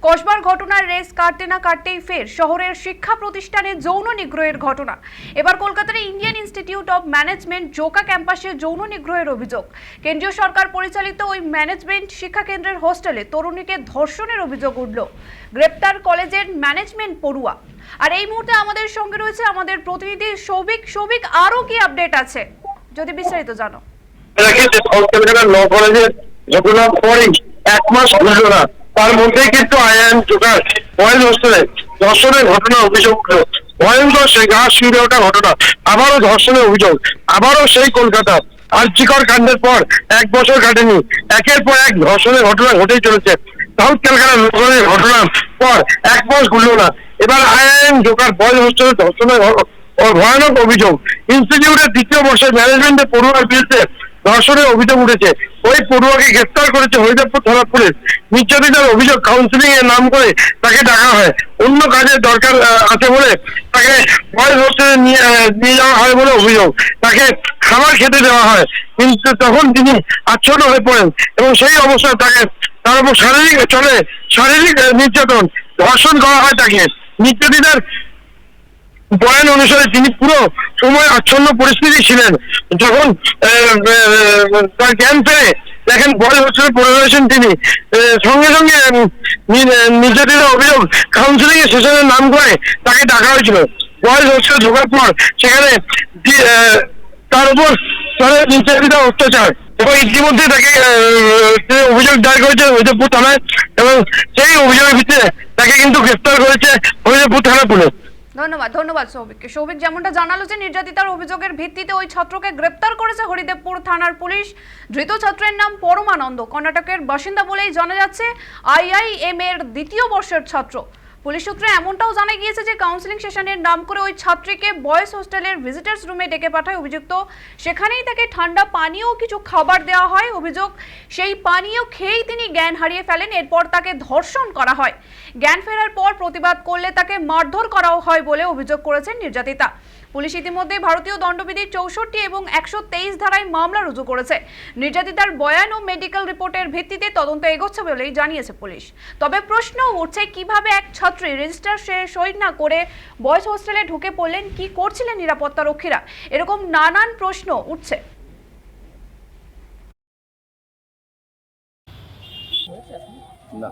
কসবার ঘটনার রেস কাটতে না কাটতেই ফের শহরের শিক্ষা প্রতিষ্ঠানে যৌন নিগ্রহের ঘটনা। এবার কলকাতার Indian institute of management Joka ক্যাম্পাসে যৌন নিগ্রহের অভিযোগ। কেন্দ্রীয় সরকার পরিচালিত ওই ম্যানেজমেন্ট শিক্ষা কেন্দ্রের হোস্টেলে তরুণীকে ধর্ষণের অভিযোগ উঠল। গ্রেপ্তার কলেজের ম্যানেজমেন্ট পড়ুয়া। আর এই মুহূর্তে আমাদের সঙ্গে রয়েছে আমাদের প্রতিনিধি সৌভিক। সৌভিক, আরো কি আপডেট আছে যদি বিস্তারিত জানো। ঘটনার পরে 1 মাস হলো না, তার মধ্যে কিন্তু আইএম জোকার বয়েজ হোস্টেলে ধর্ষণের ঘটনা অভিযোগ উঠলো। ভয়ঙ্কর সেই গা শিউরে ওঠা ঘটনা, আবারও ধর্ষণের অভিযোগ, আবারও সেই কলকাতা। আর্যিকর কাণ্ডের পর 1 বছর কাটেনি, একের পর এক ধর্ষণের ঘটনা ঘটেই চলেছে। সাউথ ক্যালকাটার ধর্ষণের ঘটনার পর 1 মাস ঘুরল না, এবার আইএম জোকার বয়েজ হোস্টেলে ধর্ষণের ভয়ানক অভিযোগ। ইনস্টিটিউটের 2য় বর্ষের ম্যানেজমেন্টের পড়ুয়ার বিরুদ্ধে ধর্ষণের অভিযোগ উঠেছে। ওই পড়ুয়াকে গ্রেফতার করেছে হরিদেবপুর থানা পুলিশ। নির্যাতিতার অভিযোগ, কাউন্সিলিং এর নাম করে তাকে ডাকা হয়, অন্য কাজের দরকার আছে বলে তাকে বয়েজ হোস্টেলে নিয়ে যাওয়া হয় বলে অভিযোগ। তাকে খাবার খেতে দেওয়া হয়, কিন্তু তখন তিনি আচ্ছন্ন হয়ে পড়েন এবং সেই অবস্থায় তার উপর শারীরিক নির্যাতন, ধর্ষণ করা হয় তাকে। নির্যাতিতার বয়ান অনুসারে তিনি পুরো সময় আচ্ছন্ন পরিস্থিতি ছিলেন। যখন তার জ্ঞান ফেরে দেখেন বয়েজ হোস্টেলে পড়ে রয়েছেন তিনি, সঙ্গে সঙ্গে নির্যাতিতার অভিযোগ, কাউন্সিলিং এর সেশনের নাম করে তাকে ডাকা হয়েছিল। বয়েজ হোস্টেলে ঢোকার পর সেখানে তার উপর নির্যাতিতা অত্যাচার এবং ইতিমধ্যে তাকে অভিযোগ দায়ের করেছে হরিদেবপুর থানায় এবং সেই অভিযোগের ভিত্তিতে তাকে কিন্তু গ্রেফতার করেছে হরিদেবপুর থানা পুলিশ। ধন্যবাদ সৌভিককে। সৌভিক যেমনটা জানালো যে নির্যাতিতার অভিযোগের ভিত্তিতে ওই ছাত্রকে গ্রেপ্তার করেছে হরিদেবপুর থানার পুলিশ। ধৃত ছাত্রের নাম পরমানন্দ, কর্ণাটকের বাসিন্দা বলেই জানা যাচ্ছে। IIM এর 2য় বর্ষের ছাত্র। পুলিশ সূত্রে এমনটাও জানা গিয়েছে যে কাউন্সিলিং সেশনের নাম করে ওই ছাত্রীকে বয়েজ হোস্টেলের ভিজিটার্স রুমে ডেকে পাঠায় অভিযুক্ত। সেখানেই তাকে ঠান্ডা পানীয় কিছু খাবার দেওয়া হয়। অভিযোগ, সেই পানীয় খেয়েই তিনি জ্ঞান হারিয়ে ফেলেন। এরপর তাকে ধর্ষণ করা হয়। জ্ঞান ফেরার পর প্রতিবাদ করলে তাকে মারধর করাও হয় বলে অভিযোগ করেছেন নির্যাতিতা। পুলিশ ইতিমধ্যে ভারতীয় দণ্ডবিধির 64 এবং 123 ধারায় মামলা রুজু করেছে। নির্যাতিতার বয়ান ও মেডিকেল রিপোর্টের ভিত্তিতে তদন্ত এগোচ্ছে বলেই জানিয়েছে পুলিশ। তবে প্রশ্ন উঠছে, কিভাবে এক ছাত্রী রেজিস্টার সই না করে বয়েজ হোস্টেলে ঢুকে পড়লেন, কি করছিলেন নিরাপত্তা রক্ষীরা? এরকম নানান প্রশ্ন উঠছে। না